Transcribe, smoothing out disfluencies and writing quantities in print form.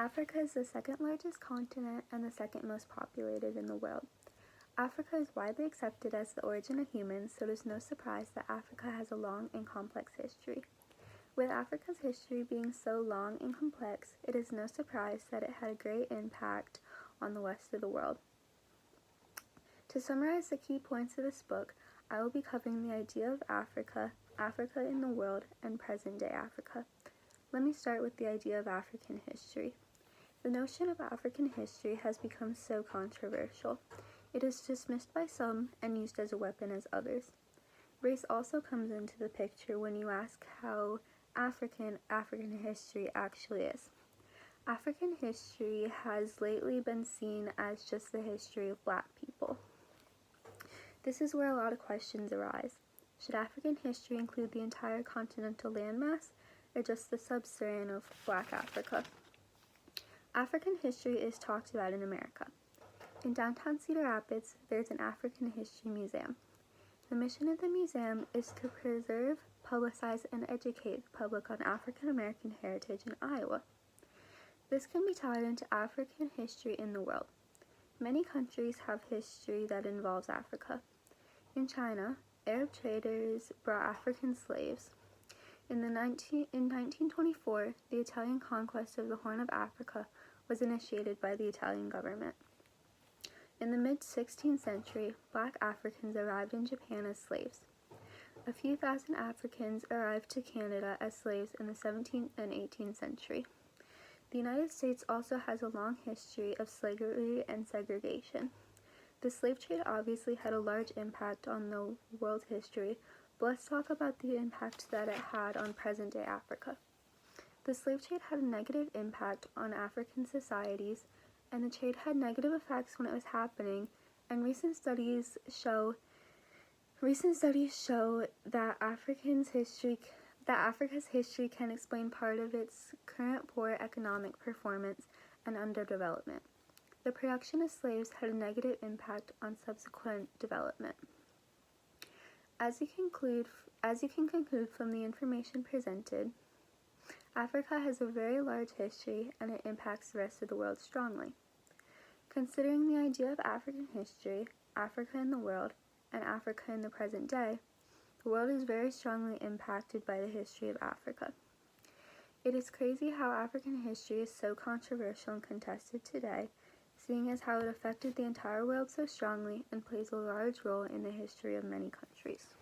Africa is the second largest continent and the second most populated in the world. Africa is widely accepted as the origin of humans, so it is no surprise that Africa has a long and complex history. With Africa's history being so long and complex, it is no surprise that it had a great impact on the rest of the world. To summarize the key points of this book, I will be covering the idea of Africa, Africa in the world, and present-day Africa. Let me start with the idea of African history. The notion of African history has become so controversial. It is dismissed by some and used as a weapon as others. Race also comes into the picture when you ask how African history actually is. African history has lately been seen as just the history of Black people. This is where a lot of questions arise. Should African history include the entire continental landmass or just the sub-Saharan of Black Africa? African history is talked about in America. In downtown Cedar Rapids, there's an African History Museum. The mission of the museum is to preserve, publicize, and educate the public on African American heritage in Iowa. This can be tied into African history in the world. Many countries have history that involves Africa. In China, Arab traders brought African slaves. In 1924, the Italian conquest of the Horn of Africa was initiated by the Italian government. In the mid-16th century, Black Africans arrived in Japan as slaves. A few thousand Africans arrived to Canada as slaves in the 17th and 18th century. The United States also has a long history of slavery and segregation. The slave trade obviously had a large impact on the world's history, but let's talk about the impact that it had on present-day Africa. The slave trade had a negative impact on African societies, and the trade had negative effects when it was happening, and recent studies show that Africa's history can explain part of its current poor economic performance and underdevelopment. The production of slaves had a negative impact on subsequent development. As you can conclude from the information presented, Africa has a very large history and it impacts the rest of the world strongly. Considering the idea of African history, Africa in the world, and Africa in the present day, the world is very strongly impacted by the history of Africa. It is crazy how African history is so controversial and contested today, seeing as how it affected the entire world so strongly and plays a large role in the history of many countries.